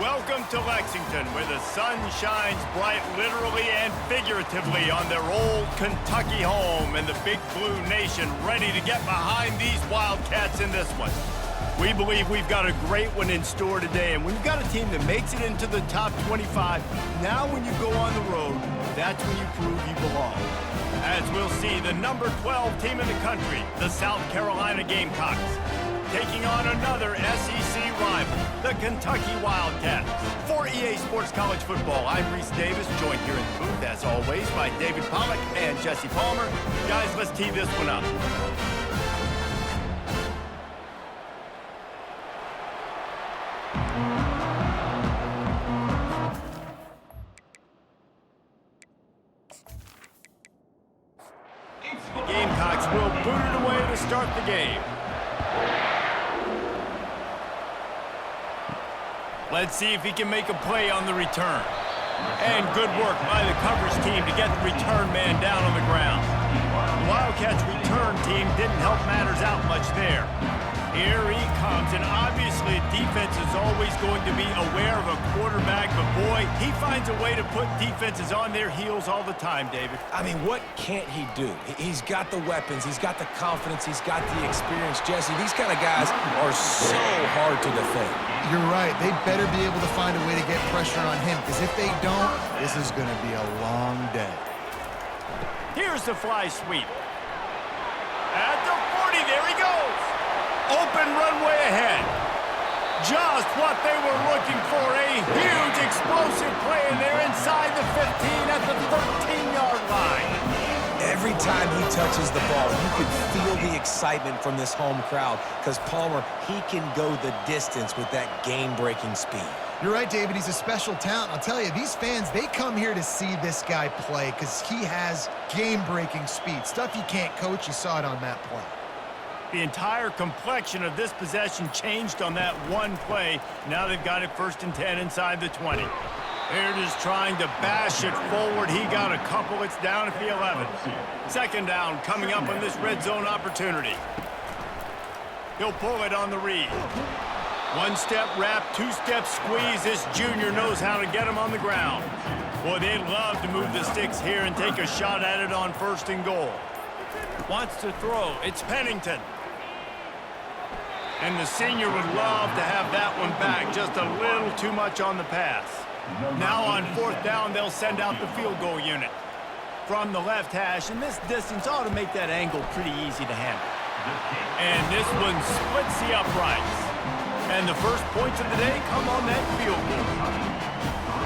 Welcome to Lexington, where the sun shines bright literally and figuratively on their old Kentucky home, and the Big Blue Nation ready to get behind these Wildcats in this one. We believe we've got a great one in store today, and when you've got a team that makes it into the top 25, now when you go on the road, that's when you prove you belong. As we'll see, the number 12 team in the country, the South Carolina Gamecocks, taking on another SEC rival, the Kentucky Wildcats. For EA Sports College Football, I'm Reese Davis, joined here in the booth, as always, by David Pollack and Jesse Palmer. Guys, let's tee this one up. The Gamecocks will boot it away to start the game. Let's see if he can make a play on the return. And good work by the coverage team to get the return man down on the ground. The Wildcats' return team didn't help matters out much there. Here he comes, and obviously defense is always going to be aware of a quarterback, but boy, he finds a way to put defenses on their heels all the time, David. I mean, what can't he do? He's got the weapons, he's got the confidence, he's got the experience. Jesse, these kind of guys are so hard to defend. You're right. They better be able to find a way to get pressure on him, because if they don't, this is going to be a long day. Here's the fly sweep. At the 40, there he goes. Open runway ahead. Just what they were looking for. A huge explosive play, and they're inside the 15 at the 13-yard line. Every time he touches the ball, you can feel the excitement from this home crowd, because Palmer, he can go the distance with that game-breaking speed. You're right, David. He's a special talent. I'll tell you, these fans, they come here to see this guy play because he has game-breaking speed. Stuff you can't coach. You saw it on that play. The entire complexion of this possession changed on that one play. Now they've got it 1st and 10 inside the 20. They're just trying to bash it forward. He got a couple. It's down at the 11. 2nd down coming up on this red zone opportunity. He'll pull it on the read. 1-step wrap, 2-step squeeze. This junior knows how to get him on the ground. Boy, they'd love to move the sticks here and take a shot at it on 1st and goal. Wants to throw. It's Pennington. And the senior would love to have that one back. Just a little too much on the pass. Now on 4th down, they'll send out the field goal unit. From the left hash, and this distance ought to make that angle pretty easy to handle. And this one splits the uprights. And the first points of the day come on that field goal.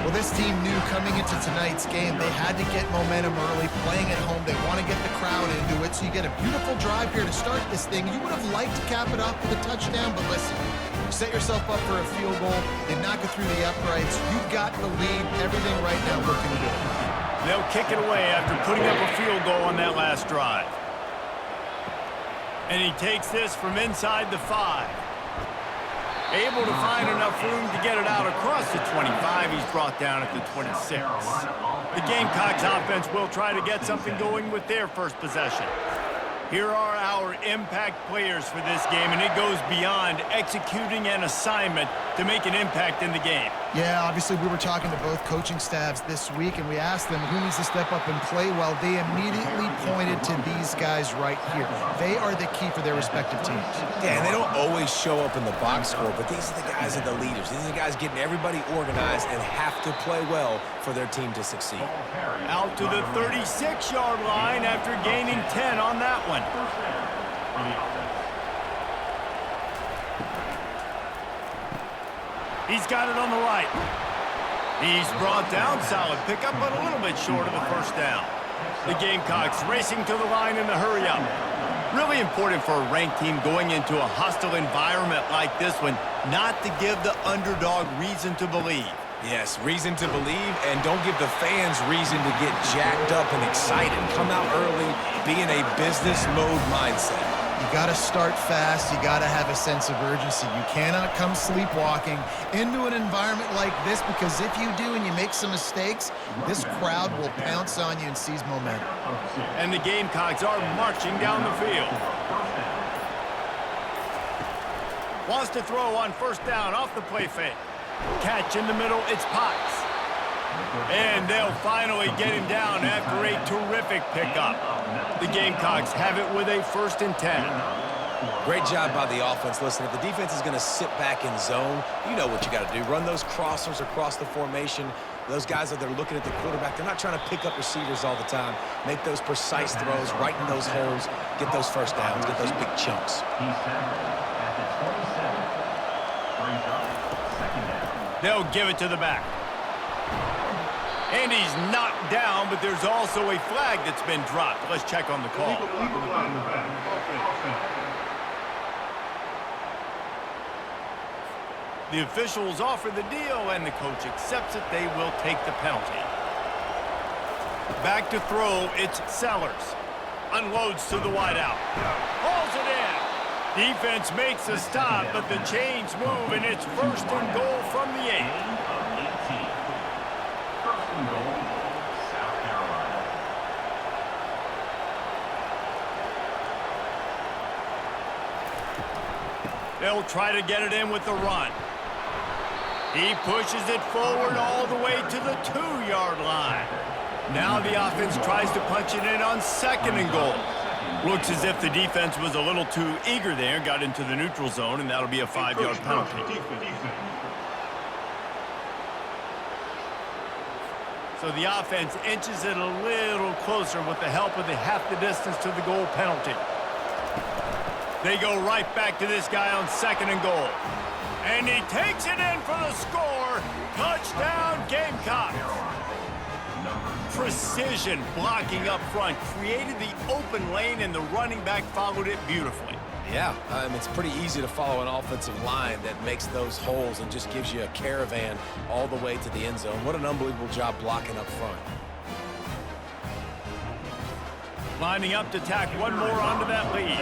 Well, this team knew coming into tonight's game they had to get momentum early, playing at home. They want to get the crowd into it, so you get a beautiful drive here to start this thing. You would have liked to cap it off with a touchdown, but listen, you set yourself up for a field goal, they knock it through the uprights, you've got the lead, everything right now looking good. They'll kick it away after putting up a field goal on that last drive. And he takes this from inside the 5. Able to find enough room to get it out across the 25. He's brought down at the 26. The Gamecocks offense will try to get something going with their first possession. Here are our impact players for this game, and it goes beyond executing an assignment to make an impact in the game. Yeah, obviously we were talking to both coaching staffs this week, and we asked them who needs to step up and play well. They immediately pointed to these guys right here. They are the key for their respective teams. Yeah, and they don't always show up in the box score, but these are the guys that are the leaders. These are the guys getting everybody organized and have to play well for their team to succeed. Out to the 36-yard line after gaining 10 on that one. He's got it on the right. He's brought down. Solid pickup, but a little bit short of the 1st down. The Gamecocks racing to the line in the hurry-up. Really important for a ranked team going into a hostile environment like this one, not to give the underdog reason to believe. Yes, reason to believe, and don't give the fans reason to get jacked up and excited. Come out early, be in a business mode mindset. You got to start fast. You got to have a sense of urgency. You cannot come sleepwalking into an environment like this, because if you do and you make some mistakes, this crowd will pounce on you and seize momentum. And the Gamecocks are marching down the field. Wants to throw on 1st down off the play fake. Catch in the middle, it's Potts. And they'll finally get him down after a terrific pickup. The Gamecocks have it with a 1st and 10. Great job by the offense. Listen, if the defense is going to sit back in zone, you know what you got to do. Run those crossers across the formation. Those guys that are looking at the quarterback, they're not trying to pick up receivers all the time. Make those precise throws, right in those holes, get those first downs, get those big chunks. They'll give it to the back. And he's knocked down, but there's also a flag that's been dropped. Let's check on the call. The officials offer the deal, and the coach accepts it. They will take the penalty. Back to throw, it's Sellers. Unloads to the wideout. Hauls it in. Defense makes a stop, but the chains move, and it's 1st and goal from the 8. They'll try to get it in with the run. He pushes it forward all the way to the 2-yard line. Now the offense tries to punch it in on 2nd and goal. Looks as if the defense was a little too eager there, got into the neutral zone, and that'll be a 5-yard penalty. So the offense inches it a little closer with the help of the half the distance to the goal penalty. They go right back to this guy on 2nd and goal. And he takes it in for the score. Touchdown, Gamecocks. Precision blocking up front created the open lane, and the running back followed it beautifully. Yeah, it's pretty easy to follow an offensive line that makes those holes and just gives you a caravan all the way to the end zone. What an unbelievable job blocking up front. Lining up to tack one more onto that lead.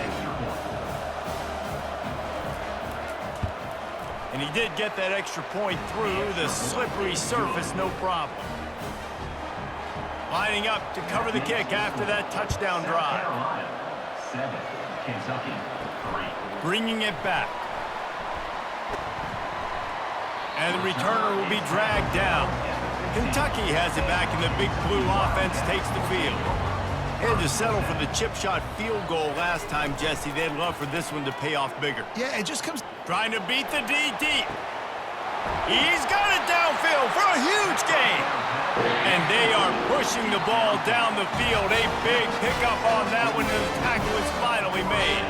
And he did get that extra point through the slippery surface, no problem. Lining up to cover the kick after that touchdown drive. 7, Kentucky, 3. Bringing it back. And the returner will be dragged down. Kentucky has it back, and the Big Blue offense takes the field. Had to settle for the chip shot field goal last time, Jesse. They'd love for this one to pay off bigger. Yeah, it just comes... Trying to beat the D deep. He's got it downfield for a huge gain. And they are pushing the ball down the field. A big pickup on that one, and the tackle is finally made.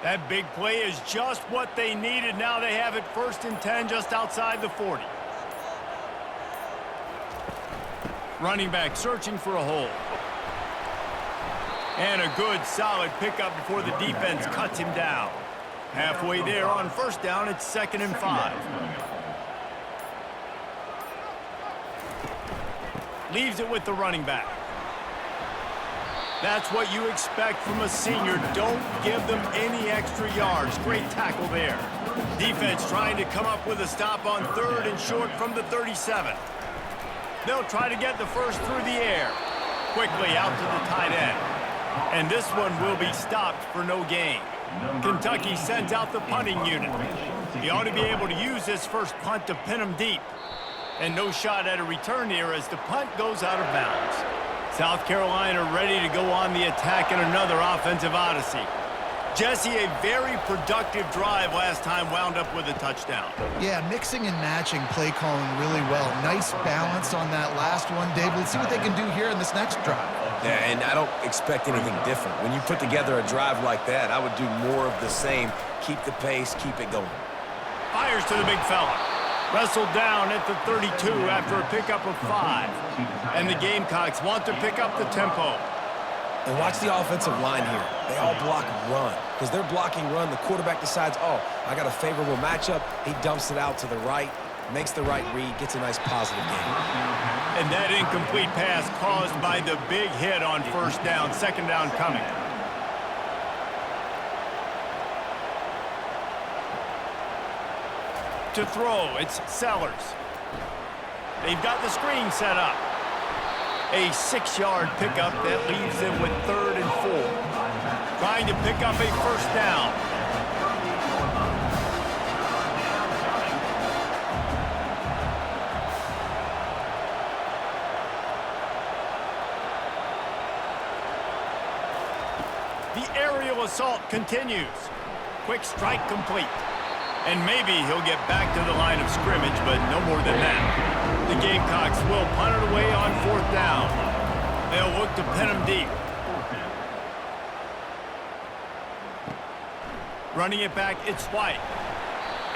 That big play is just what they needed. Now they have it 1st and 10 just outside the 40. Running back searching for a hole. And a good solid pickup before the defense cuts him down. Halfway there on 1st down, it's 2nd and 5. Leaves it with the running back. That's what you expect from a senior. Don't give them any extra yards. Great tackle there. Defense trying to come up with a stop on 3rd and short from the 37. They'll try to get the first through the air. Quickly out to the tight end. And this one will be stopped for no gain. Kentucky sends out the punting unit. He ought to be able to use this first punt to pin him deep. And no shot at a return here as the punt goes out of bounds. South Carolina ready to go on the attack in another offensive odyssey. Jesse, a very productive drive last time, wound up with a touchdown. Yeah, mixing and matching play calling really well. Nice balance on that last one, Dave. Let's see what they can do here in this next drive. Yeah, and I don't expect anything different. When you put together a drive like that, I would do more of the same. Keep the pace, keep it going. Fires to the big fella. Wrestled down at the 32 after a pickup of 5. And the Gamecocks want to pick up the tempo. And watch the offensive line here. They all block run. Because they're blocking run, the quarterback decides, oh, I got a favorable matchup. He dumps it out to the right, makes the right read, gets a nice positive gain. And that incomplete pass caused by the big hit on 1st down, 2nd down coming. To throw, it's Sellers. They've got the screen set up. A 6-yard pickup that leaves them with 3rd and 4. Trying to pick up a first down. The aerial assault continues. Quick strike complete. And maybe he'll get back to the line of scrimmage, but no more than that. The Gamecocks will punt it away on 4th down. They'll look to pin him deep. Running it back, it's White.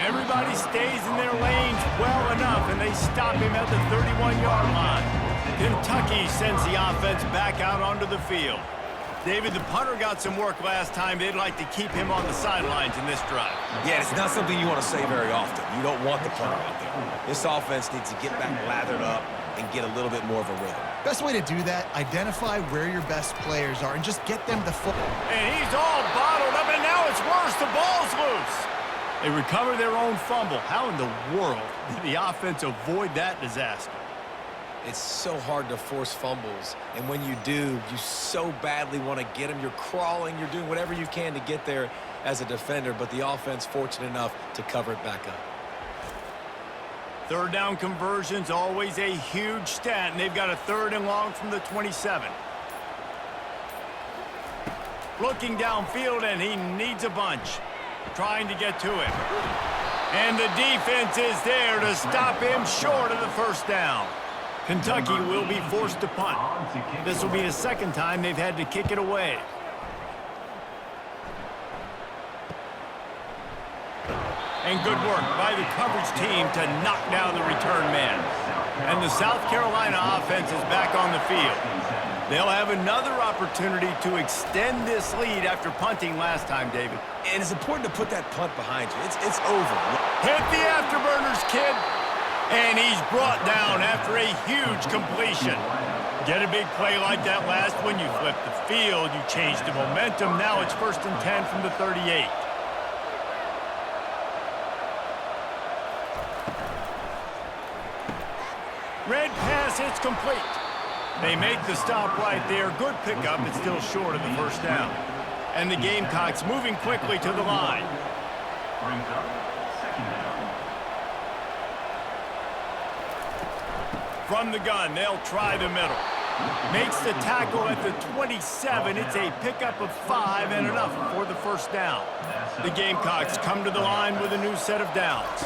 Everybody stays in their lanes well enough, and they stop him at the 31-yard line. Kentucky sends the offense back out onto the field. David, the punter got some work last time. They'd like to keep him on the sidelines in this drive. Yeah, it's not something you want to say very often. You don't want the punter out there. This offense needs to get back lathered up and get a little bit more of a rhythm. Best way to do that, identify where your best players are and just get them the football. And he's all bottled up, and now it's worse. The ball's loose. They recover their own fumble. How in the world did the offense avoid that disaster? It's so hard to force fumbles, and when you do, you so badly want to get them. You're crawling, you're doing whatever you can to get there as a defender, but the offense fortunate enough to cover it back up. 3rd down conversion's always a huge stat, and they've got a 3rd and long from the 27. Looking downfield, and he needs a bunch. Trying to get to him. And the defense is there to stop him short of the first down. Kentucky will be forced to punt. This will be the 2nd time they've had to kick it away. And good work by the coverage team to knock down the return man. And the South Carolina offense is back on the field. They'll have another opportunity to extend this lead after punting last time, David. And it's important to put that punt behind you. It's over. Hit the afterburners, kid. And he's brought down after a huge completion. Get a big play like that last one, you flip the field, you change the momentum. Now it's 1st and 10 from the 38. Red pass, it's complete. They make the stop right there. Good pickup, it's still short of the first down. And the Gamecocks moving quickly to the line. From the gun, they'll try the middle. Makes the tackle at the 27. It's a pickup of 5 and enough for the first down. The Gamecocks come to the line with a new set of downs.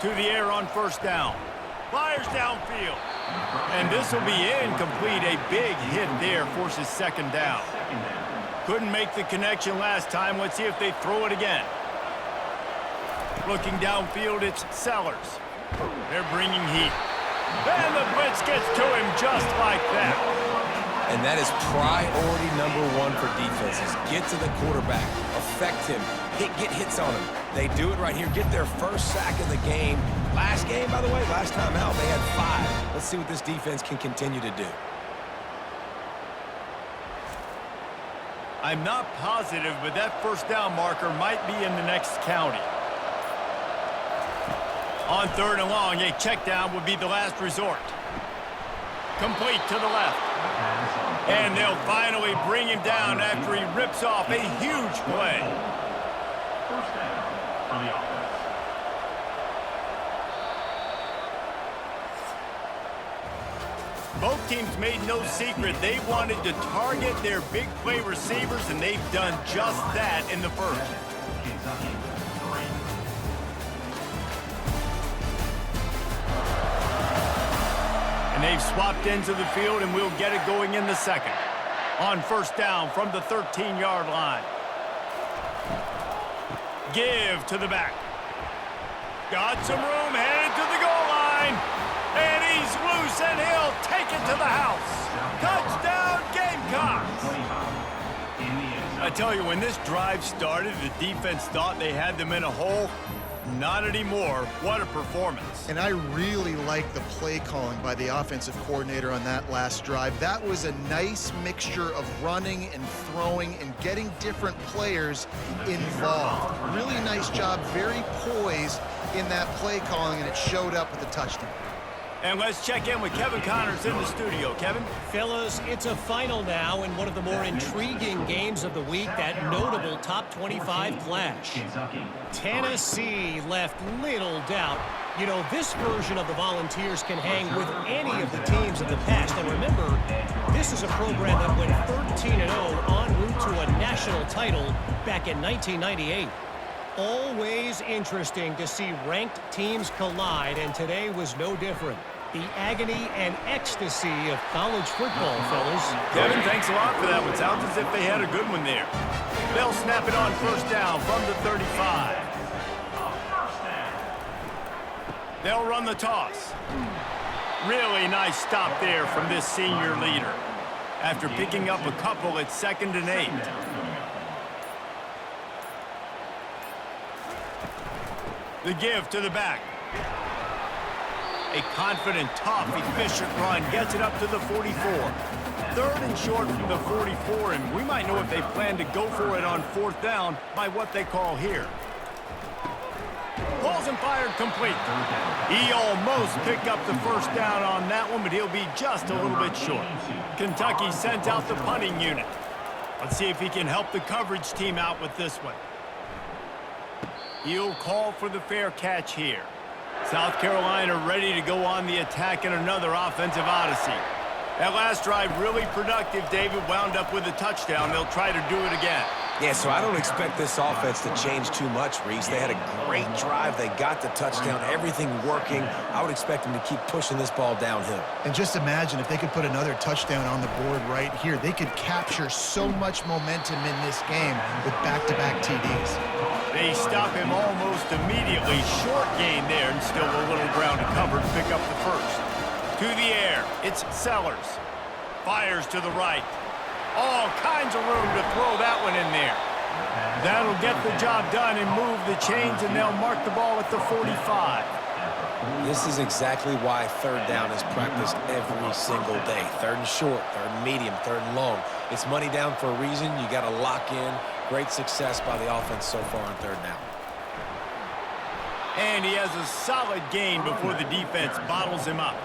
To the air on 1st down. Fires downfield. And this will be incomplete. A big hit there forces 2nd down. Couldn't make the connection last time. Let's see if they throw it again. Looking downfield, it's Sellers. They're bringing heat. And the blitz gets to him just like that. And that is priority #1 for defenses. Get to the quarterback, affect him, get hits on him. They do it right here, get their first sack of the game. Last game, by the way, last time out, they had 5. Let's see what this defense can continue to do. I'm not positive, but that first down marker might be in the next county. On 3rd and long, a check down would be the last resort. Complete to the left. And they'll finally bring him down after he rips off a huge play. First down for the offense. Both teams made no secret they wanted to target their big play receivers, and they've done just that in the first. Kentucky 3. And they've swapped into the field, and we'll get it going in the 2nd. On 1st down from the 13-yard line. Give to the back. Got some room, headed to the goal line. And he's loose, and he'll take it to the house. Touchdown, Gamecocks! I tell you, when this drive started, the defense thought they had them in a hole. Not anymore. What a performance. And I really like the play calling by the offensive coordinator on that last drive. That was a nice mixture of running and throwing and getting different players involved. Really nice job, very poised in that play calling, and it showed up with the touchdown. And let's check in with Kevin Connors in the studio. Kevin? Fellas, it's a final now in one of the more intriguing games of the week, that notable top 25 clash. Tennessee left little doubt. You know, this version of the Volunteers can hang with any of the teams of the past. And remember, this is a program that went 13-0 en route to a national title back in 1998. Always interesting to see ranked teams collide, and today was no different. The agony and ecstasy of college football, fellas. Kevin, thanks a lot for that one. Sounds as if they had a good one there. They'll snap it on first down from the 35. They'll run the toss. Really nice stop there from this senior leader. After picking up a couple, it's 2nd and 8. The give to the back. A confident, tough, efficient run gets it up to the 44. 3rd and short from the 44, and we might know if they plan to go for it on 4th down by what they call here. Pulls and fired complete. He almost picked up the first down on that one, but he'll be just a little bit short. Kentucky sends out the punting unit. Let's see if he can help the coverage team out with this one. He'll call for the fair catch here. South Carolina ready to go on the attack in another offensive odyssey. That last drive really productive. David wound up with a touchdown. They'll try to do it again. Yeah, so I don't expect this offense to change too much, Reese. They had a great drive. They got the touchdown, everything working. I would expect them to keep pushing this ball downhill. And just imagine if they could put another touchdown on the board right here. They could capture so much momentum in this game with back-to-back TDs. They stop him almost immediately. Short gain there, and still a little ground to cover to pick up the first. To the air, it's Sellers. Fires to the right. All kinds of room to throw that one in there. That'll get the job done and move the chains, and they'll mark the ball at the 45. This is exactly why 3rd down is practiced every single day. 3rd and short, 3rd and medium, 3rd and long. It's money down for a reason. You got to lock in. Great success by the offense so far on 3rd down. And he has a solid gain before the defense bottles him up.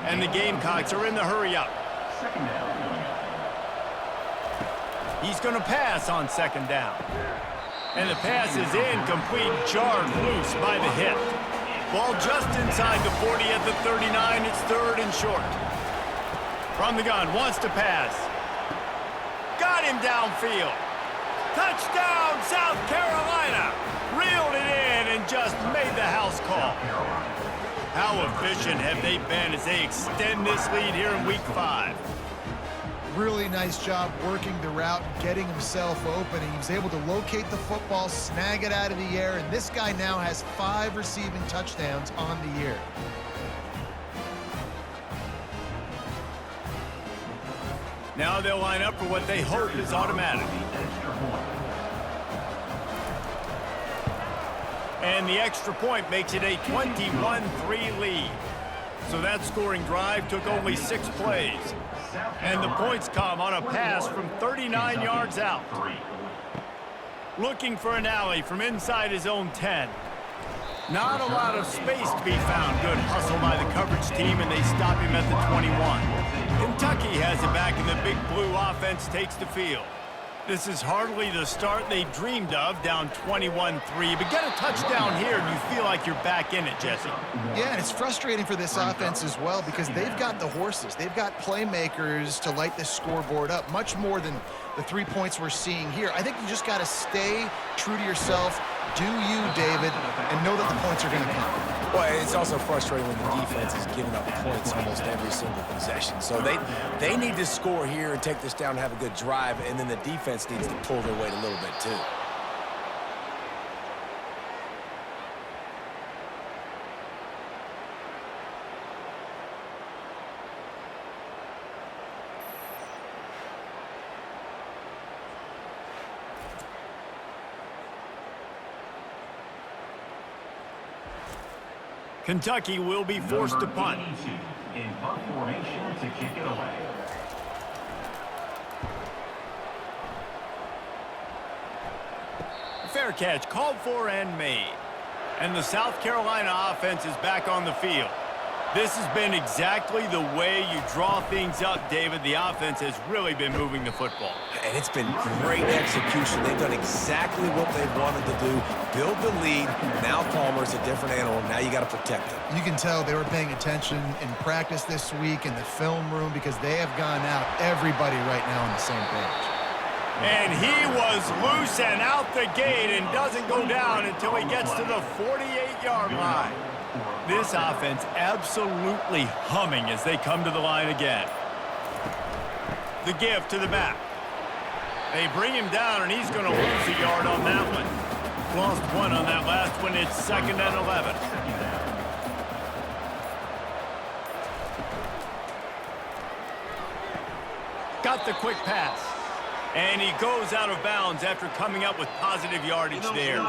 And the Gamecocks are in the hurry up. He's going to pass on 2nd down. And the pass is incomplete, jarred loose by the hit. Ball just inside the 40 at the 39. It's 3rd and short. From the gun, wants to pass. Got him downfield. Touchdown, South Carolina! Reeled it in and just made the house call. How efficient have they been as they extend this lead here in Week 5? Really nice job working the route, getting himself open. He was able to locate the football, snag it out of the air, and this guy now has 5 receiving touchdowns on the year. Now they'll line up for what they hope is automatic. And the extra point makes it a 21-3 lead. So that scoring drive took only 6 plays. And the points come on a pass from 39 yards out. Looking for an alley from inside his own 10. Not a lot of space to be found. Good hustle by the coverage team, and they stop him at the 21. Kentucky has it back, and the Big Blue offense takes the field. This is hardly the start they dreamed of, down 21-3. But get a touchdown here, and you feel like you're back in it, Jesse. Yeah, and it's frustrating for this offense as well because they've got the horses. They've got playmakers to light this scoreboard up, much more than the 3 points we're seeing here. I think you just got to stay true to yourself, do you, David, and know that the points are going to come. Well, it's also frustrating when the defense is giving up points almost every single possession. So they need to score here and take this down and have a good drive, and then the defense needs to pull their weight a little bit too. Kentucky will be forced to punt. In punt formation to kick it away. Fair catch called for and made. And the South Carolina offense is back on the field. This has been exactly the way you draw things up, David. The offense has really been moving the football. And it's been great execution. They've done exactly what they've wanted to do. Build the lead. Now Palmer's a different animal. Now you got to protect him. You can tell they were paying attention in practice this week in the film room because they have gone out, everybody right now on the same page. And he was loose and out the gate and doesn't go down until he gets to the 48-yard line. This offense absolutely humming as they come to the line again. The give to the back. They bring him down, and he's going to lose a yard on that one. Lost one on that last one. It's 2nd and 11. Got the quick pass. And he goes out of bounds after coming up with positive yardage there.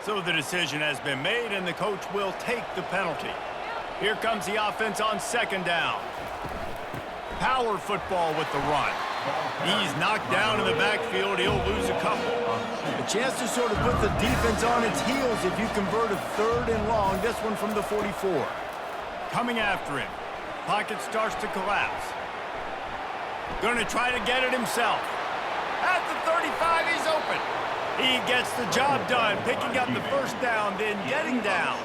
So the decision has been made, and the coach will take the penalty. Here comes the offense on 2nd down. Power football with the run. He's knocked down in the backfield. He'll lose a couple. A chance to sort of put the defense on its heels if you convert a 3rd and long. This one from the 44. Coming after him. Pocket starts to collapse. Going to try to get it himself. At the 35, he's open. He gets the job done, picking up the 1st down, then getting down.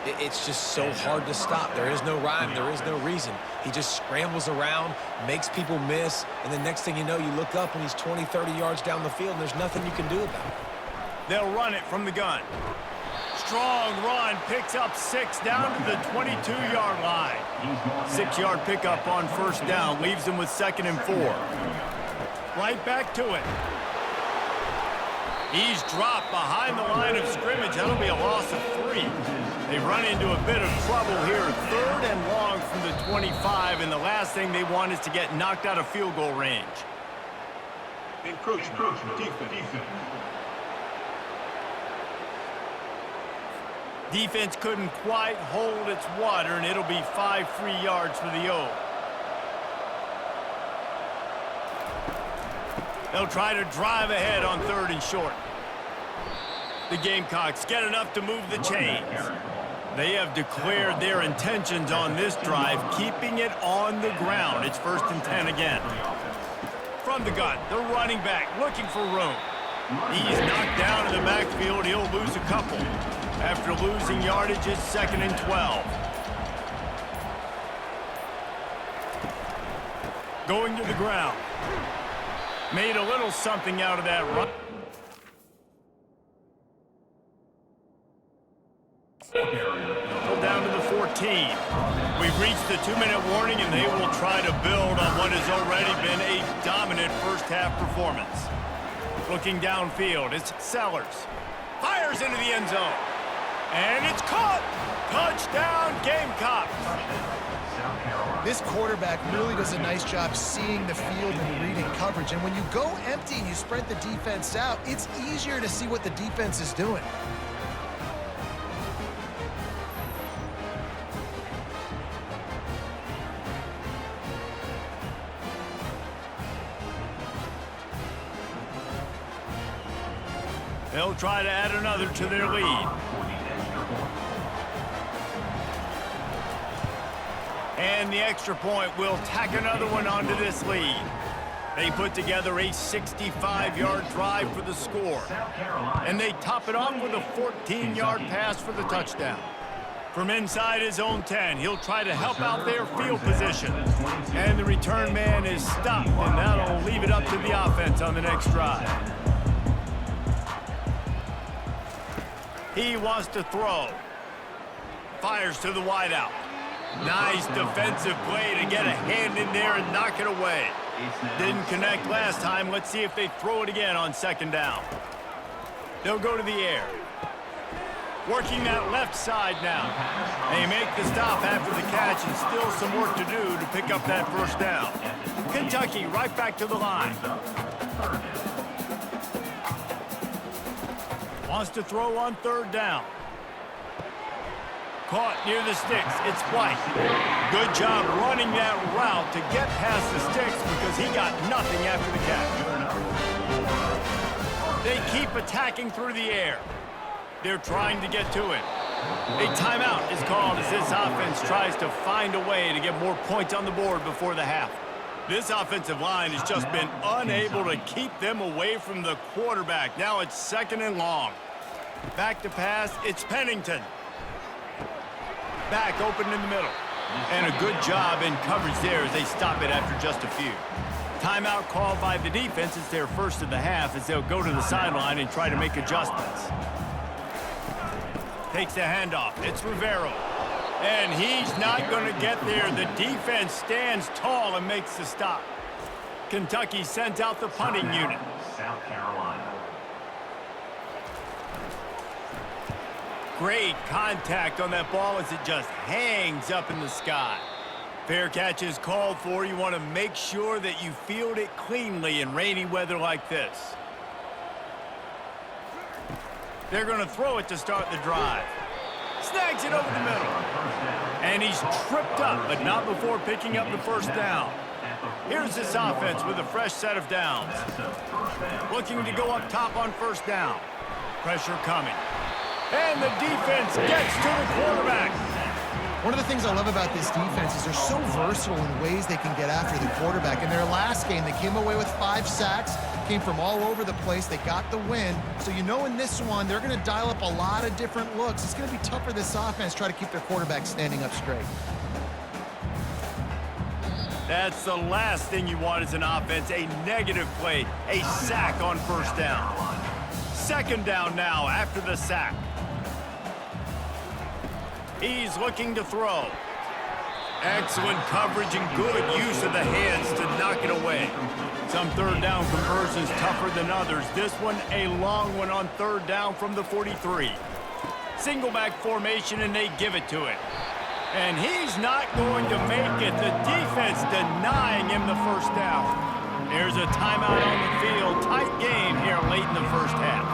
It's just so hard to stop. There is no rhyme. There is no reason. He just scrambles around, makes people miss, and the next thing you know, you look up and he's 20, 30 yards down the field, and there's nothing you can do about it. They'll run it from the gun. Strong run, picks up 6 down to the 22-yard line. 6-yard pickup on 1st down, leaves them with 2nd and 4. Right back to it. He's dropped behind the line of scrimmage. That'll be a loss of 3. They've run into a bit of trouble here. 3rd and long from the 25, and the last thing they want is to get knocked out of field goal range. Encroachment. Defense. Defense couldn't quite hold its water, and it'll be 5 free yards for the O. They'll try to drive ahead on 3rd and short. The Gamecocks get enough to move the chains. They have declared their intentions on this drive, keeping it on the ground. It's 1st and 10 again. From the gun, the running back looking for room. He's knocked down in the backfield. He'll lose a couple. After losing yardage, it's 2nd and 12. Going to the ground. Made a little something out of that run. Down to the 14. We've reached the 2-minute warning, and they will try to build on what has already been a dominant first-half performance. Looking downfield, it's Sellers. Fires into the end zone. And it's caught! Touchdown, Gamecocks! This quarterback really does a nice job seeing the field and reading coverage. And when you go empty and you spread the defense out, it's easier to see what the defense is doing. They'll try to add another to their lead. And the extra point will tack another one onto this lead. They put together a 65-yard drive for the score. And they top it off with a 14-yard pass for the touchdown. From inside his own 10, he'll try to help out their field position. And the return man is stopped, and that'll leave it up to the offense on the next drive. He wants to throw. Fires to the wideout. Nice defensive play to get a hand in there and knock it away. Didn't connect last time. Let's see if they throw it again on 2nd down. They'll go to the air. Working that left side now. They make the stop after the catch, and still some work to do to pick up that 1st down. Kentucky right back to the line. Wants to throw on 3rd down. Caught near the sticks. It's White. Good job running that route to get past the sticks because he got nothing after the catch. They keep attacking through the air. They're trying to get to it. A timeout is called as this offense tries to find a way to get more points on the board before the half. This offensive line has just been unable to keep them away from the quarterback. Now it's 2nd and long. Back to pass, it's Pennington. Back open in the middle. And a good job in coverage there as they stop it after just a few. Timeout called by the defense. It's their first of the half as they'll go to the sideline and try to make adjustments. Takes the handoff. It's Rivero. And he's not going to get there. The defense stands tall and makes the stop. Kentucky sends out the punting unit. South Carolina. Great contact on that ball as it just hangs up in the sky. Fair catch is called for. You want to make sure that you field it cleanly in rainy weather like this. They're going to throw it to start the drive. Snags it over the middle. And he's tripped up, but not before picking up the first down. Here's this offense with a fresh set of downs. Looking to go up top on first down. Pressure coming. And the defense gets to the quarterback. One of the things I love about this defense is they're so versatile in ways they can get after the quarterback. In their last game, they came away with 5 sacks, came from all over the place. They got the win. So you know in this one, they're going to dial up a lot of different looks. It's going to be tough for this offense to try to keep their quarterback standing up straight. That's the last thing you want as an offense, a negative play, a sack on first down. 2nd down now after the sack. He's looking to throw. Excellent coverage and good use of the hands to knock it away. Some 3rd down conversions tougher than others. This one a long one on 3rd down from the 43. Single back formation and they give it to it. And he's not going to make it. The defense denying him the first down. There's a timeout on the field. Tight game here late in the first half.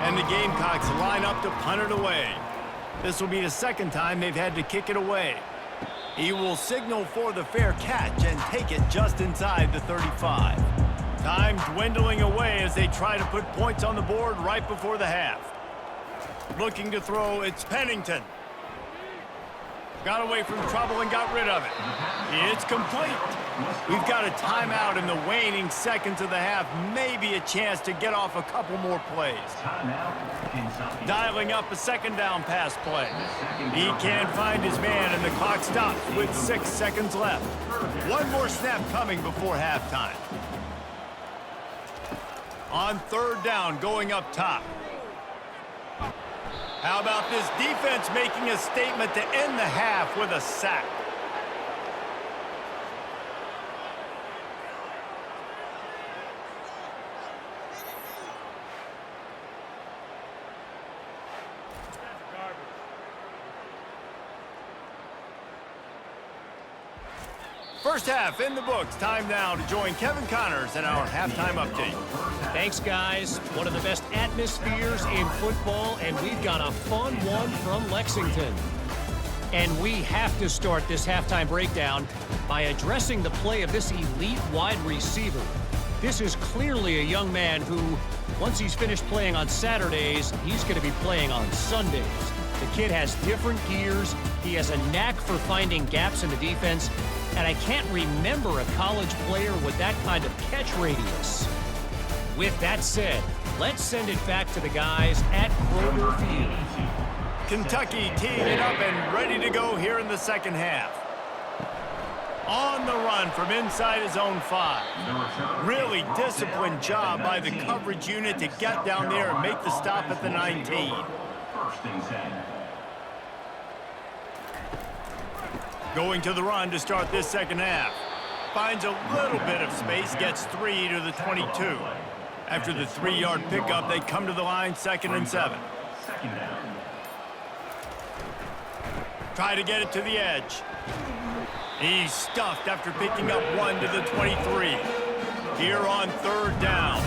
And the Gamecocks line up to punt it away. This will be the 2nd time they've had to kick it away. He will signal for the fair catch and take it just inside the 35. Time dwindling away as they try to put points on the board right before the half. Looking to throw, it's Pennington. Got away from trouble and got rid of it. It's complete. We've got a timeout in the waning seconds of the half. Maybe a chance to get off a couple more plays. Dialing up a 2nd down pass play. He can't find his man, and the clock stops with 6 seconds left. One more snap coming before halftime. On 3rd down, going up top. How about this defense making a statement to end the half with a sack? First half in the books. Time now to join Kevin Connors in our halftime update. Thanks, guys. One of the best atmospheres in football, and we've got a fun one from Lexington. And we have to start this halftime breakdown by addressing the play of this elite wide receiver. This is clearly a young man who, once he's finished playing on Saturdays, he's going to be playing on Sundays. The kid has different gears. He has a knack for finding gaps in the defense. And I can't remember a college player with that kind of catch radius. With that said, let's send it back to the guys at Kroger Field. Kentucky teeing it up and ready to go here in the 2nd half. On the run from inside his own 5. Really disciplined job by the coverage unit to get down there and make the stop at the 19. Going to the run to start this 2nd half. Finds a little bit of space, gets 3 to the 22. After the 3-yard pickup, they come to the line 2nd and 7. Try to get it to the edge. He's stuffed after picking up 1 to the 23. Here on 3rd down.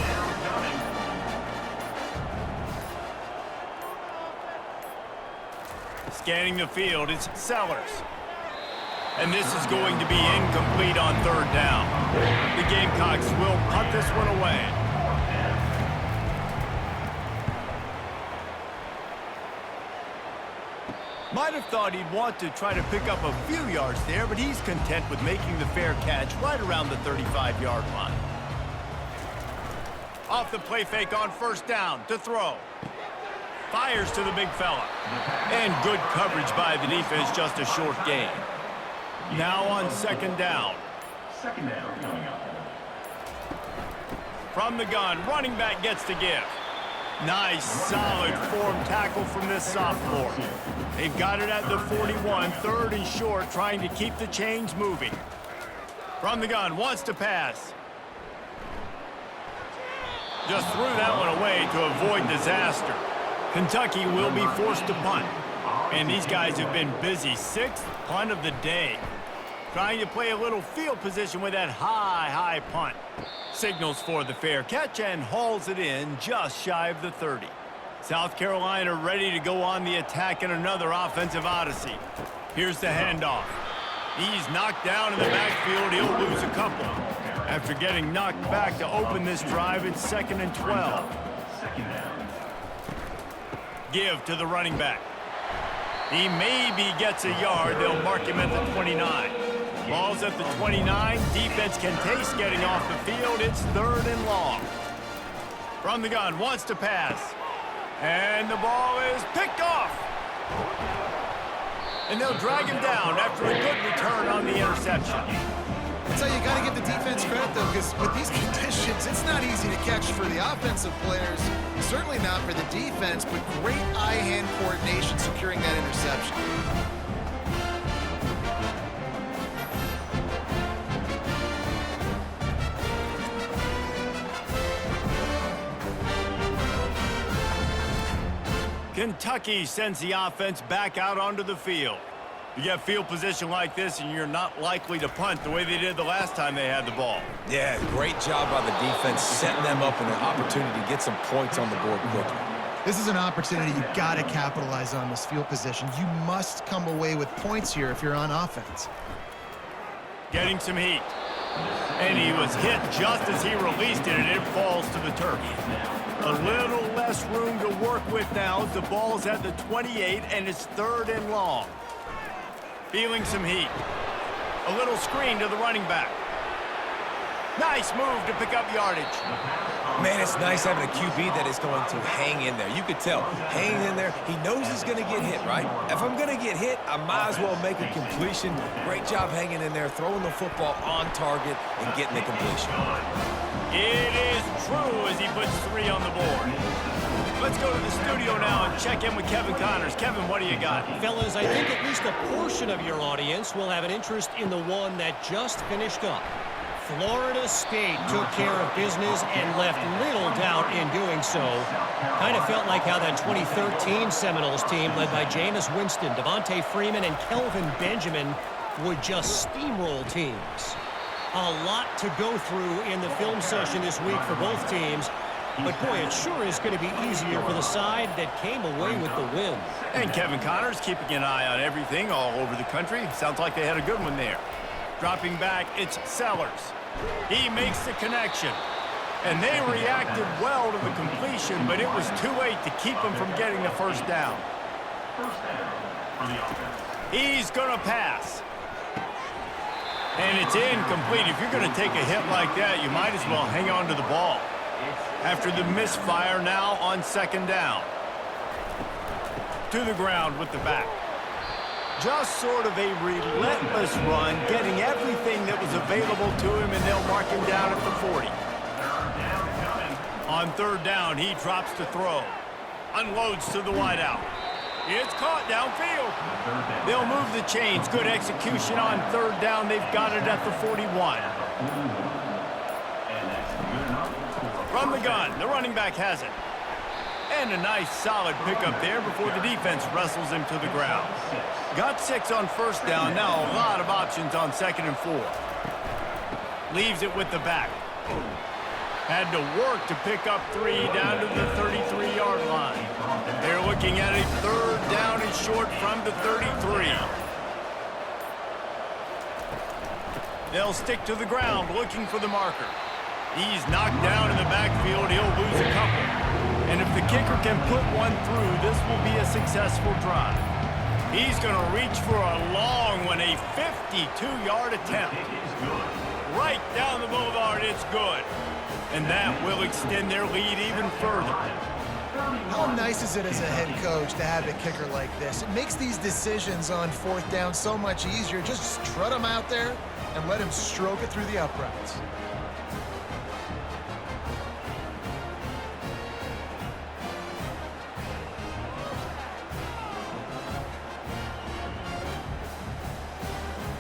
Scanning the field, it's Sellers. And this is going to be incomplete on 3rd down. The Gamecocks will punt this one away. might have thought he'd want to try to pick up a few yards there, but he's content with making the fair catch right around the 35-yard line. Off the play fake on first down to throw. Fires to the big fella. And good coverage by the defense, just a short gain. Now on second down. Second down coming up. From the gun, running back gets the give. Nice, solid form tackle from this sophomore. They've got it at the 41, third and short, trying to keep the chains moving. From the gun, wants to pass. Just threw that one away to avoid disaster. Kentucky will be forced to punt. And these guys have been busy. Sixth punt of the day. Trying to play a little field position with that high punt. Signals for the fair catch and hauls it in just shy of the 30. South Carolina ready to go on the attack in another offensive odyssey. Here's the handoff. He's knocked down in the backfield. He'll lose a couple. After getting knocked back to open this drive, it's 2nd and 12. Give to the running back. He maybe gets a yard. They'll mark him at the 29. Ball's at the 29. Defense can taste getting off the field. It's 3rd and long. From the gun, wants to pass. And the ball is picked off. And they'll drag him down after a good return on the interception. That's how you got to give the defense credit, though, because with these conditions, it's not easy to catch for the offensive players. Certainly not for the defense, but great eye-hand coordination securing that interception. Kentucky sends the offense back out onto the field. You get field position like this, and you're not likely to punt the way they did the last time they had the ball. Yeah, great job by the defense, setting them up in an opportunity to get some points on the board quickly. This is an opportunity you got to capitalize on, this field position. You must come away with points here if you're on offense. Getting some heat. And he was hit just as he released it, and it falls to the turf. A little less room to work with now. The ball's at the 28, and it's 3rd and long. Feeling some heat. A little screen to the running back. Nice move to pick up yardage. Man, it's nice having a QB that is going to hang in there. You could tell, hanging in there, he knows he's going to get hit, right? If I'm going to get hit, I might as well make a completion. Great job hanging in there, throwing the football on target and getting the completion. It is true as he puts 3 on the board. Let's go to the studio now and check in with Kevin Connors. Kevin, what do you got? Fellas, I think at least a portion of your audience will have an interest in the one that just finished up. Florida State took care of business and left little doubt in doing so. Kind of felt like how that 2013 Seminoles team led by Jameis Winston, Devontae Freeman, and Kelvin Benjamin would just steamroll teams. A lot to go through in the film session this week for both teams. But, boy, it sure is going to be easier for the side that came away with the win. And Kevin Connors keeping an eye on everything all over the country. Sounds like they had a good one there. Dropping back, it's Sellers. He makes the connection. And they reacted well to the completion, but it was too late to keep them from getting the first down. He's going to pass. And it's incomplete. If you're going to take a hit like that, you might as well hang on to the ball. After the misfire, now on second down. To the ground with the back. Just sort of a relentless run, getting everything that was available to him, and they'll mark him down at the 40. On third down, he drops to throw. Unloads to the wideout. It's caught downfield. They'll move the chains. Good execution on third down. They've got it at the 41. From the gun, the running back has it. And a nice solid pickup there before the defense wrestles him to the ground. Got 6 on first down. Now a lot of options on 2nd and 4. Leaves it with the back. Had to work to pick up 3 down to the 33-yard line. They're looking at a 3rd down and short from the 33. They'll stick to the ground looking for the marker. He's knocked down in the backfield. He'll lose a couple. And if the kicker can put one through, this will be a successful drive. He's going to reach for a long one, a 52-yard attempt. Right down the boulevard, it's good. And that will extend their lead even further. How nice is it as a head coach to have a kicker like this? It makes these decisions on fourth down so much easier. Just strut him out there and let him stroke it through the uprights.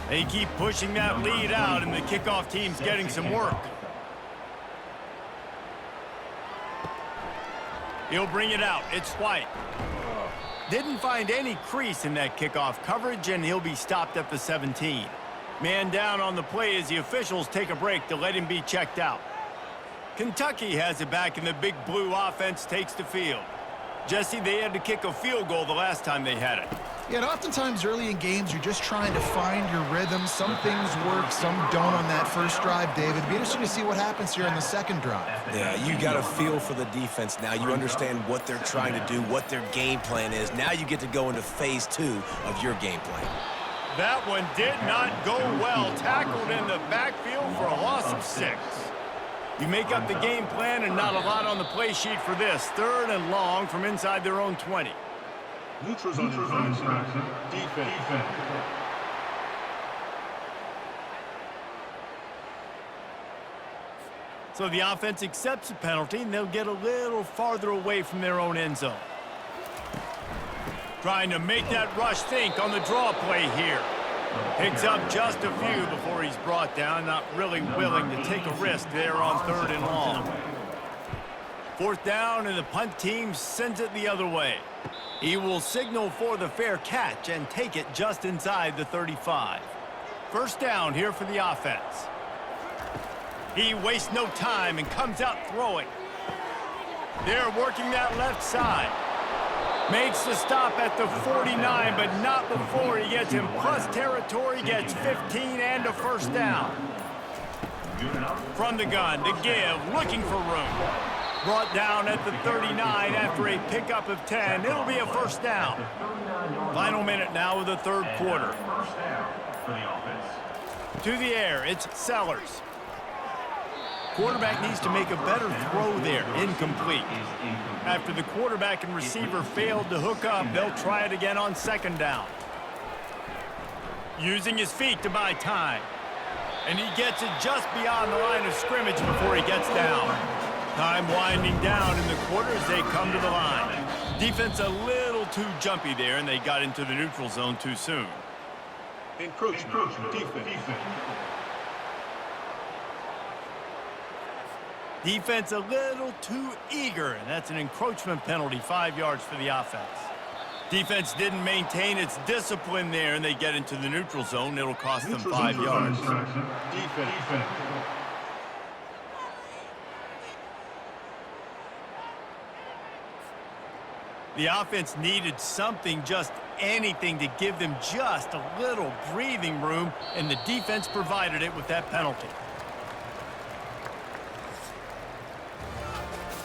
They keep pushing that lead out, and the kickoff team's getting some work. He'll bring it out. It's White. Didn't find any crease in that kickoff coverage, and he'll be stopped at the 17. Man down on the play as the officials take a break to let him be checked out. Kentucky has it back, and the Big Blue offense takes the field. Jesse, they had to kick a field goal the last time they had it. Yeah, and oftentimes early in games, you're just trying to find your rhythm. Some things work, some don't on that first drive, David. It'll be interesting to see what happens here on the second drive. Yeah, you got a feel for the defense now. You understand what they're trying to do, what their game plan is. Now you get to go into phase 2 of your game plan. That one did not go well. Tackled in the backfield for a loss of 6. You make up the game plan and not a lot on the play sheet for this. 3rd and long from inside their own 20. Neutrals on infraction. Defense. So the offense accepts the penalty, and they'll get a little farther away from their own end zone. Trying to make that rush think on the draw play here. Picks up just a few before he's brought down. Not really willing to take a risk there on 3rd and long. 4th down, and the punt team sends it the other way. He will signal for the fair catch and take it just inside the 35. 1st down here for the offense. He wastes no time and comes out throwing. They're working that left side. Makes the stop at the 49, but not before he gets in plus territory, gets 15 and a 1st down. From the gun, to give, looking for room. Brought down at the 39 after a pickup of 10. It'll be a 1st down. Final minute now of the 3rd quarter. To the air, it's Sellers. Quarterback needs to make a better throw there. Incomplete. After the quarterback and receiver failed to hook up, they'll try it again on 2nd down. Using his feet to buy time. And he gets it just beyond the line of scrimmage before he gets down. Time winding down in the quarter as they come to the line. Defense a little too jumpy there, and they got into the neutral zone too soon. Encroachment. Defense. Defense a little too eager, and that's an encroachment penalty, 5 yards for the offense. Defense didn't maintain its discipline there, and they get into the neutral zone. It'll cost them 5 yards. Defense. The offense needed something, just anything, to give them just a little breathing room, and the defense provided it with that penalty.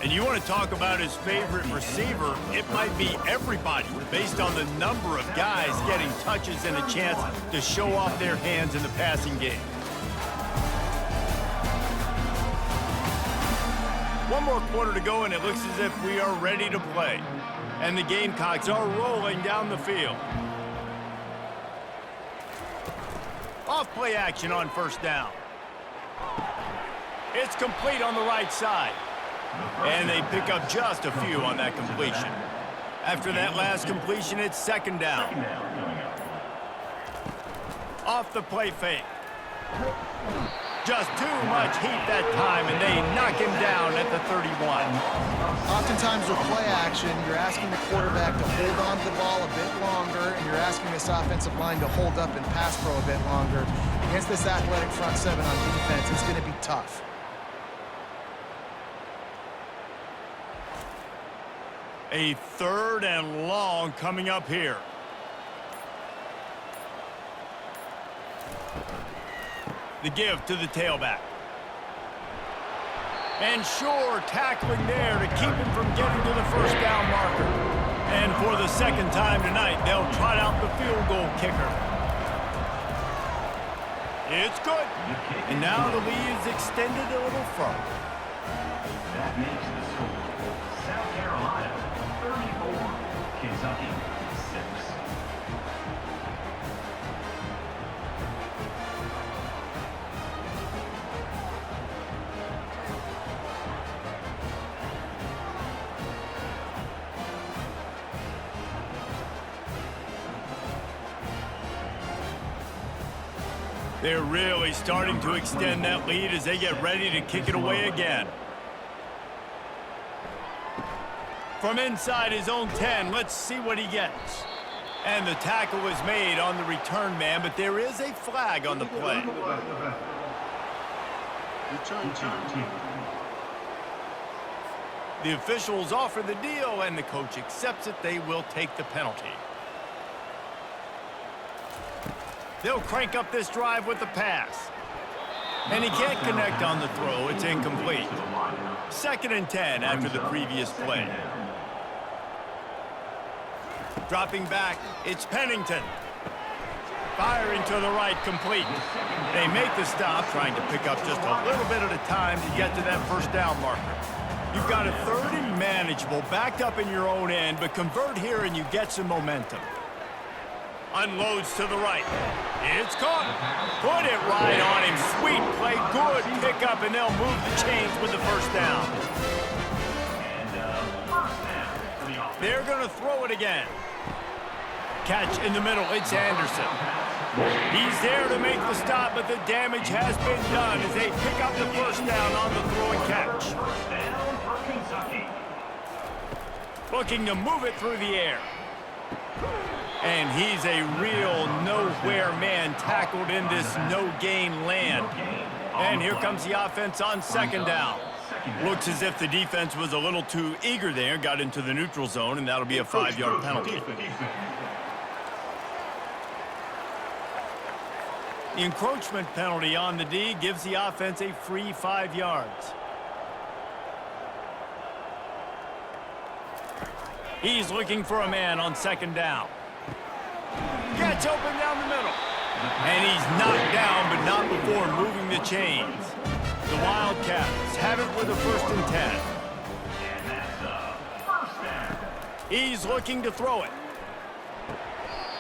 And you want to talk about his favorite receiver, it might be everybody, based on the number of guys getting touches and a chance to show off their hands in the passing game. One more quarter to go, and it looks as if we are ready to play. And the Gamecocks are rolling down the field. Off play action on 1st down. It's complete on the right side. And they pick up just a few on that completion. After that last completion, it's 2nd down. Off the play fake. Just too much heat that time, and they knock him down at the 31. Oftentimes with play action, you're asking the quarterback to hold on to the ball a bit longer, and you're asking this offensive line to hold up and pass pro a bit longer. Against this athletic front 7 on defense, it's going to be tough. A 3rd and long coming up here. The give to the tailback. And sure, tackling there to keep him from getting to the 1st down marker. And for the second time tonight, they'll trot out the field goal kicker. It's good. And now the lead is extended a little further. That makes the score South Carolina 34, Kentucky 6. They're really starting to extend that lead as they get ready to kick it away again. From inside his own 10, let's see what he gets. And the tackle is made on the return man, but there is a flag on the play. Return team. The officials offer the deal, and the coach accepts it. They will take the penalty. They'll crank up this drive with the pass. And he can't connect on the throw. It's incomplete. 2nd and 10 after the previous play. Dropping back, it's Pennington. Firing to the right, complete. They make the stop, trying to pick up just a little bit at a time to get to that first down marker. You've got a 3rd and manageable, backed up in your own end, but convert here and you get some momentum. Unloads to the right. It's caught. Put it right on him. Sweet play. Good pickup, and they'll move the chains with the first down. They're going to throw it again. Catch in the middle. It's Anderson. He's there to make the stop, but the damage has been done as they pick up the first down on the throw and catch. Looking to move it through the air. And he's a real nowhere man, tackled in this no-gain land. And here comes the offense on 2nd down. Looks as if the defense was a little too eager there, got into the neutral zone, and that'll be a 5-yard penalty. The encroachment penalty on the D gives the offense a free 5 yards. He's looking for a man on 2nd down. Gets open down the middle. And he's knocked down, but not before moving the chains. The Wildcats have it with a 1st and 10. He's looking to throw it.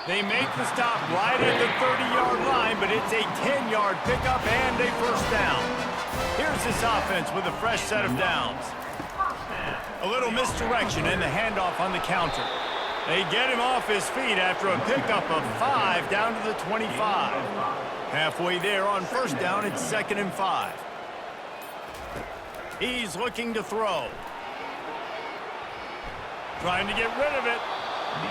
They make the stop right at the 30-yard line, but it's a 10-yard pickup and a first down. Here's this offense with a fresh set of downs. A little misdirection and the handoff on the counter. They get him off his feet after a pickup of 5 down to the 25. Halfway there on first down, it's 2nd and 5. He's looking to throw. Trying to get rid of it.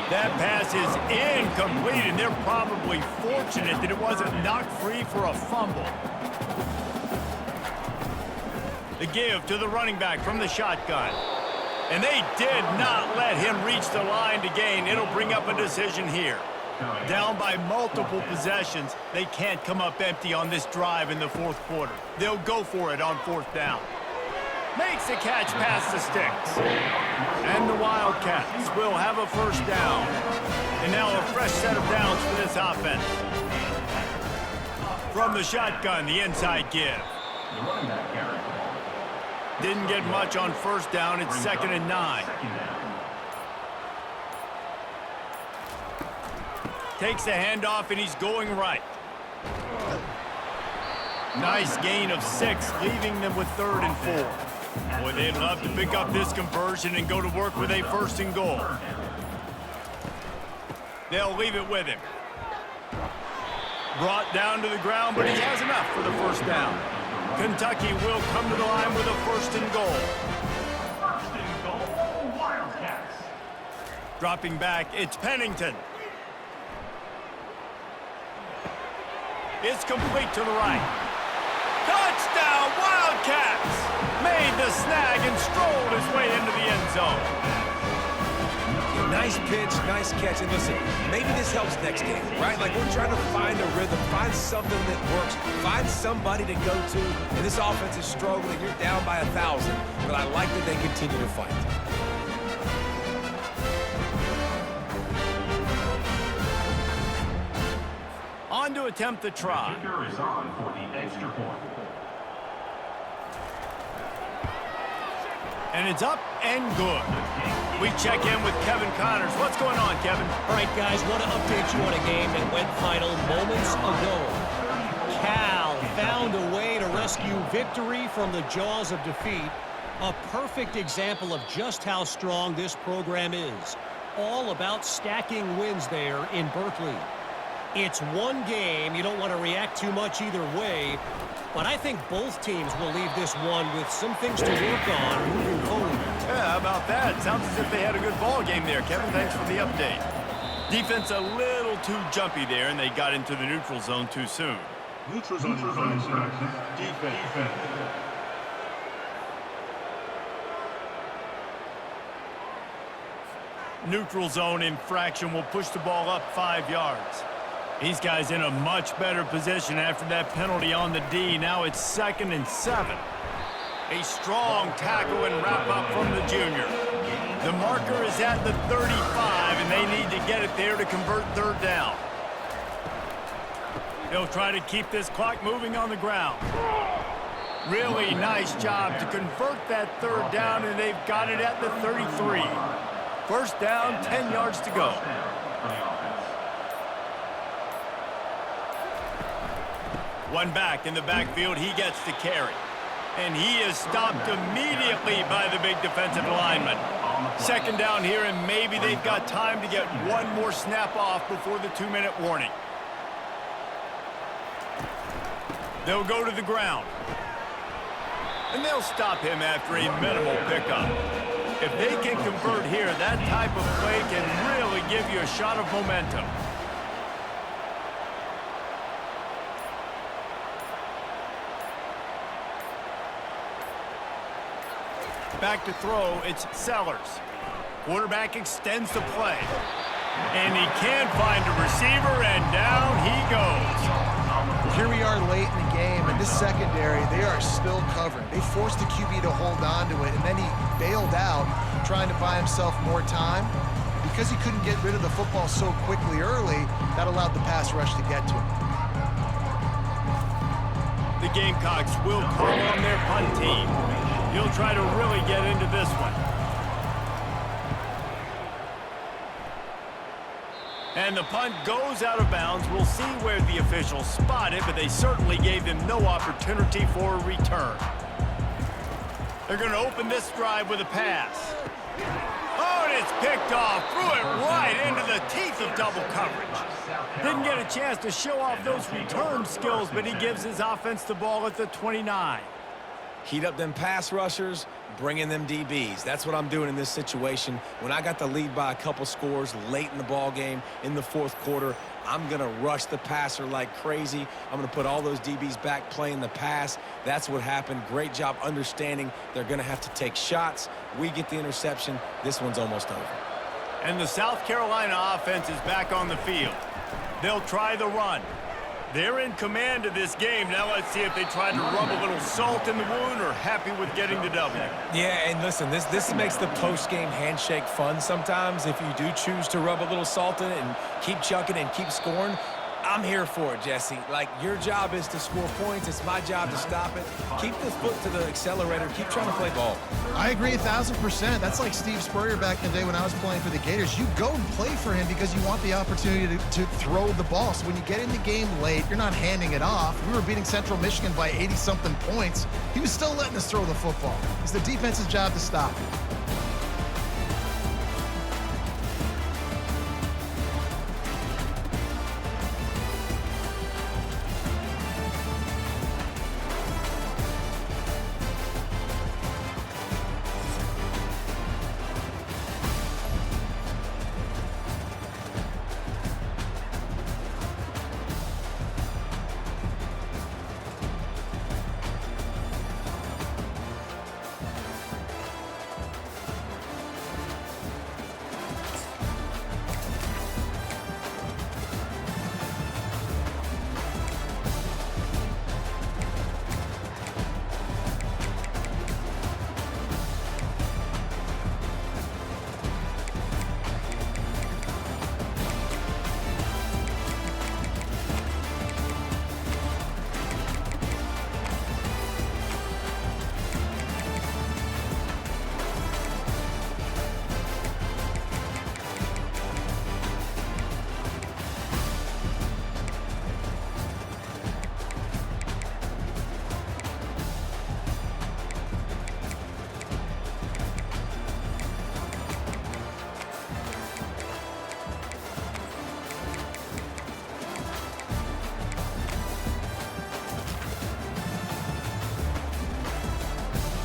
That pass is incomplete, and they're probably fortunate that it wasn't knocked free for a fumble. The give to the running back from the shotgun. And they did not let him reach the line to gain. It'll bring up a decision here. Down by multiple possessions, they can't come up empty on this drive in the 4th quarter. They'll go for it on 4th down. Makes the catch past the sticks. And the Wildcats will have a first down. And now a fresh set of downs for this offense. From the shotgun, the inside give. Didn't get much on first down. It's 2nd and 9. Takes the handoff, and he's going right. Nice gain of 6, leaving them with 3rd and 4. Boy, they'd love to pick up this conversion and go to work with a 1st and goal. They'll leave it with him. Brought down to the ground, but he has enough for the first down. Kentucky will come to the line with a 1st and goal. 1st and goal, Wildcats. Dropping back, it's Pennington. It's complete to the right. Touchdown, Wildcats! Made the snag and strolled his way into the end zone. Nice pitch, nice catch. And listen, maybe this helps next game, right? Like, we're trying to find a rhythm, find something that works, find somebody to go to. And this offense is struggling. You're down by 1,000, but I like that they continue to fight. on to attempt the try. The kicker is on for the extra point. And it's up and good. We check in with Kevin Connors. What's going on, Kevin? All right, guys, want to update you on a game that went final moments ago. Cal found a way to rescue victory from the jaws of defeat. A perfect example of just how strong this program is. All about stacking wins there in Berkeley. It's one game. You don't want to react too much either way. But I think both teams will leave this one with some things to work on moving forward. Yeah, how about that? Sounds as if they had a good ball game there, Kevin. Thanks for the update. Defense a little too jumpy there, and they got into the neutral zone too soon. Neutral zone infraction. Defense. Neutral zone infraction will push the ball up 5 yards. These guys in a much better position after that penalty on the D. Now it's 2nd and 7. A strong tackle and wrap up from the junior. The marker is at the 35, and they need to get it there to convert 3rd down. They'll try to keep this clock moving on the ground. Really nice job to convert that 3rd down, and they've got it at the 33. 1st down, 10 yards to go. One back in the backfield, he gets the carry. And he is stopped immediately by the big defensive lineman. 2nd down here, and maybe they've got time to get one more snap off before the 2-minute warning. They'll go to the ground. And they'll stop him after a minimal pickup. If they can convert here, that type of play can really give you a shot of momentum. Back to throw, it's Sellers. Quarterback extends the play. And he can't find a receiver, and down he goes. Here we are late in the game, and this secondary, they are still covering. They forced the QB to hold on to it, and then he bailed out, trying to buy himself more time. Because he couldn't get rid of the football so quickly early, that allowed the pass rush to get to him. The Gamecocks will call on their punt team. He'll try to really get into this one. And the punt goes out of bounds. We'll see where the officials spot it, but they certainly gave them no opportunity for a return. They're going to open this drive with a pass. Oh, and it's picked off. Threw it right into the teeth of double coverage. Didn't get a chance to show off those return skills, but he gives his offense the ball at the 29. Heat up them pass rushers, bring in them DBs. That's what I'm doing in this situation. When I got the lead by a couple scores late in the ball game in the 4th quarter, I'm going to rush the passer like crazy. I'm going to put all those DBs back playing the pass. That's what happened. Great job understanding they're going to have to take shots. We get the interception. This one's almost over. And the South Carolina offense is back on the field. They'll try the run. They're in command of this game. Now let's see if they try to rub a little salt in the wound or happy with getting the W. Yeah, and listen, this makes the post-game handshake fun sometimes. If you do choose to rub a little salt in it and keep chucking and keep scoring, I'm here for it, Jesse. Like, your job is to score points. It's my job to stop it. Keep the foot to the accelerator. Keep trying to play ball. I agree 1,000%. That's like Steve Spurrier back in the day when I was playing for the Gators. You go and play for him because you want the opportunity to throw the ball. So when you get in the game late, you're not handing it off. We were beating Central Michigan by 80-something points. He was still letting us throw the football. It's the defense's job to stop it.